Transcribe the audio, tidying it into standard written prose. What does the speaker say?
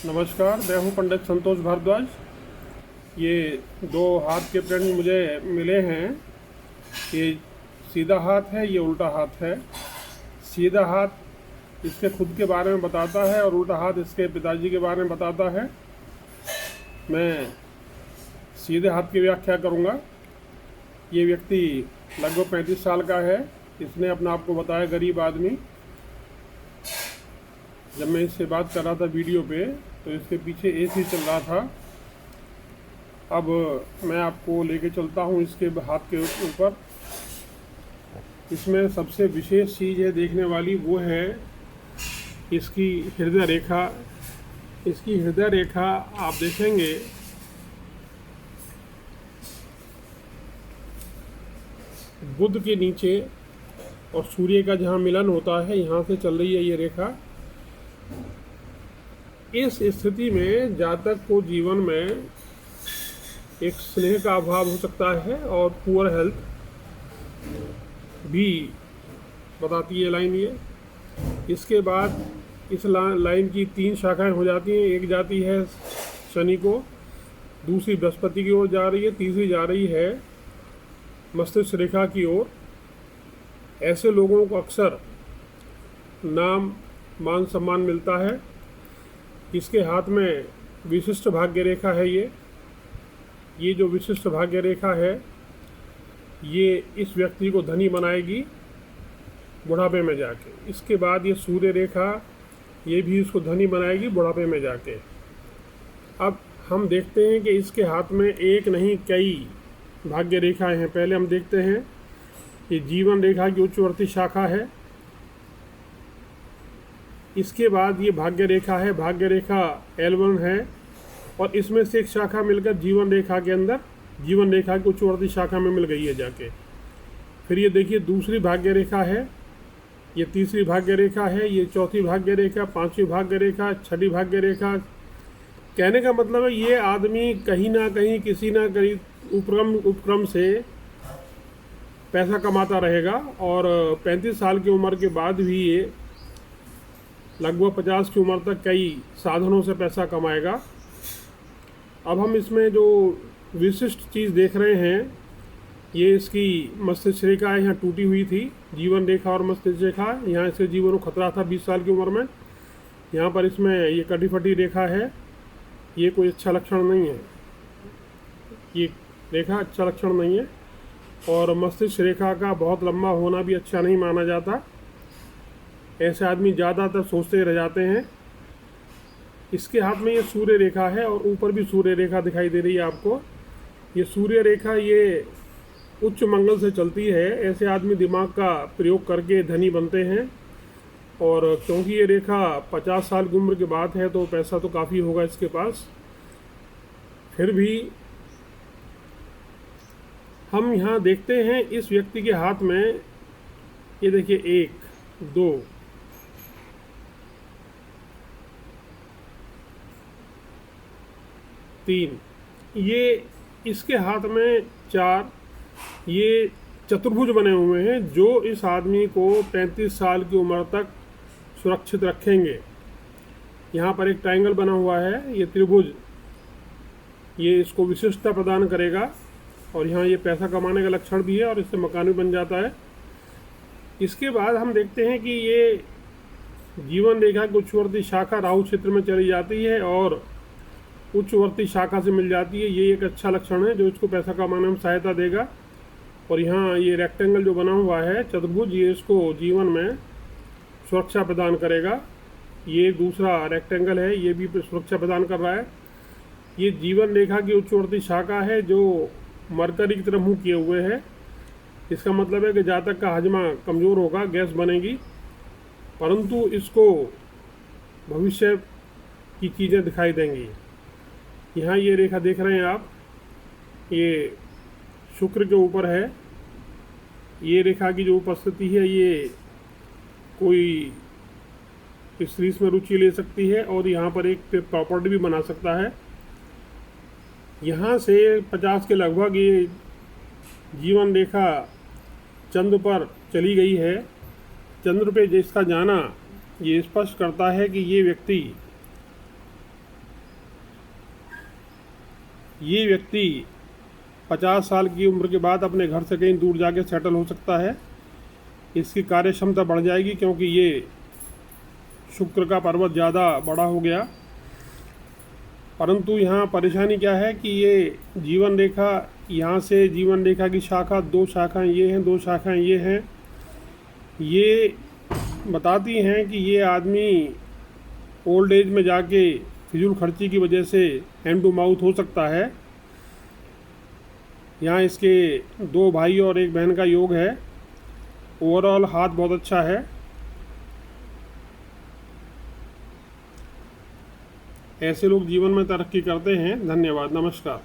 नमस्कार, मैं हूँ पंडित संतोष भारद्वाज। ये दो हाथ के प्रिंट मुझे मिले हैं। ये सीधा हाथ है, ये उल्टा हाथ है। सीधा हाथ इसके खुद के बारे में बताता है और उल्टा हाथ इसके पिताजी के बारे में बताता है। मैं सीधे हाथ की व्याख्या करूँगा। ये व्यक्ति लगभग 35 साल का है। इसने अपने आप को बताया गरीब आदमी। जब मैं इससे बात कर रहा था वीडियो पे तो इसके पीछे एसी चल रहा था। अब मैं आपको लेके चलता हूँ इसके हाथ के ऊपर। इसमें सबसे विशेष चीज़ है देखने वाली, वो है इसकी हृदय रेखा। इसकी हृदय रेखा आप देखेंगे बुध के नीचे और सूर्य का जहाँ मिलन होता है, यहाँ से चल रही है ये रेखा। इस स्थिति में जातक को जीवन में एक स्नेह का अभाव हो सकता है और पुअर हेल्थ भी बताती है लाइन ये। इसके बाद इस लाइन की 3 शाखाएं हो जाती हैं। एक जाती है शनि को, दूसरी बृहस्पति की ओर जा रही है, तीसरी जा रही है मस्तिष्क रेखा की ओर। ऐसे लोगों को अक्सर नाम मान सम्मान मिलता है। इसके हाथ में विशिष्ट भाग्य रेखा है। ये जो विशिष्ट भाग्य रेखा है, ये इस व्यक्ति को धनी बनाएगी बुढ़ापे में जाके। इसके बाद ये सूर्य रेखा, ये भी इसको धनी बनाएगी बुढ़ापे में जाके। अब हम देखते हैं कि इसके हाथ में एक नहीं कई भाग्य रेखाएं हैं। पहले हम देखते हैं ये जीवन रेखा की उच्चवर्ती शाखा है। इसके बाद ये भाग्य रेखा है, भाग्य रेखा L1 है, और इसमें से एक शाखा मिलकर जीवन रेखा के अंदर जीवन रेखा की उच्चवर्ती शाखा में मिल गई है जाके। फिर ये देखिए दूसरी भाग्य रेखा है, ये तीसरी भाग्य रेखा है, ये चौथी भाग्य रेखा, पांचवी भाग्य रेखा, छठी भाग्य रेखा। कहने का मतलब है ये आदमी कहीं ना कहीं किसी ना कहीं उपक्रम से पैसा कमाता रहेगा और 35 साल की उम्र के बाद भी ये लगभग 50 की उम्र तक कई साधनों से पैसा कमाएगा। अब हम इसमें जो विशिष्ट चीज़ देख रहे हैं, ये इसकी मस्तिष्क रेखा यहाँ टूटी हुई थी, जीवन रेखा और मस्तिष्क रेखा। यहाँ इसके जीवन को खतरा था 20 साल की उम्र में। यहाँ पर इसमें ये कटी फटी रेखा है। ये कोई अच्छा लक्षण नहीं है, ये रेखा अच्छा लक्षण नहीं है। और मस्तिष्क रेखा का बहुत लंबा होना भी अच्छा नहीं माना जाता। ऐसे आदमी ज़्यादातर सोचते रह जाते हैं। इसके हाथ में ये सूर्य रेखा है और ऊपर भी सूर्य रेखा दिखाई दे रही है आपको। ये सूर्य रेखा ये उच्च मंगल से चलती है। ऐसे आदमी दिमाग का प्रयोग करके धनी बनते हैं। और क्योंकि ये रेखा 50 साल की उम्र की बात है तो पैसा तो काफ़ी होगा इसके पास। फिर भी हम यहाँ देखते हैं इस व्यक्ति के हाथ में, ये देखिए 1 2 3, ये इसके हाथ में 4, ये चतुर्भुज बने हुए हैं जो इस आदमी को 35 साल की उम्र तक सुरक्षित रखेंगे। यहाँ पर एक ट्रायंगल बना हुआ है, ये त्रिभुज, ये इसको विशिष्टता प्रदान करेगा। और यहाँ ये पैसा कमाने का लक्षण भी है और इससे मकान भी बन जाता है। इसके बाद हम देखते हैं कि ये जीवन रेखा की उच्चवर्ती शाखा राहु क्षेत्र में चली जाती है और उच्चवर्ती शाखा से मिल जाती है। ये एक अच्छा लक्षण है जो इसको पैसा कमाने में सहायता देगा। और यहाँ ये रेक्टेंगल जो बना हुआ है चतुर्भुज, ये इसको जीवन में सुरक्षा प्रदान करेगा। ये दूसरा रेक्टेंगल है, ये भी सुरक्षा प्रदान कर रहा है। ये जीवन रेखा की उच्चवर्ती शाखा है जो मरकरी की तरह मुँह किए हुए है। इसका मतलब है कि जातक का हजमा कमज़ोर होगा, गैस बनेगी, परंतु इसको भविष्य की चीज़ें दिखाई देंगी। यहाँ ये रेखा देख रहे हैं आप, ये शुक्र के ऊपर है। ये रेखा की जो उपस्थिति है, ये कोई स्त्री में रुचि ले सकती है और यहाँ पर एक प्रॉपर्टी भी बना सकता है। यहाँ से 50 के लगभग ये जीवन रेखा चंद्र पर चली गई है। चंद्र पे जिसका जाना ये स्पष्ट करता है कि ये व्यक्ति ये व्यक्ति 50 साल की उम्र के बाद अपने घर से कहीं दूर जाके सेटल हो सकता है। इसकी कार्य क्षमता बढ़ जाएगी क्योंकि ये शुक्र का पर्वत ज़्यादा बड़ा हो गया। परंतु यहाँ परेशानी क्या है कि ये जीवन रेखा, यहाँ से जीवन रेखा की शाखा, 2 शाखाएँ ये हैं, 2 शाखाएँ ये हैं। ये बताती हैं कि ये आदमी ओल्ड एज में जाके फिजूल खर्ची की वजह से हैंड टू माउथ हो सकता है। यहाँ इसके 2 भाई और 1 बहन का योग है। ओवरऑल हाथ बहुत अच्छा है। ऐसे लोग जीवन में तरक्की करते हैं। धन्यवाद, नमस्कार।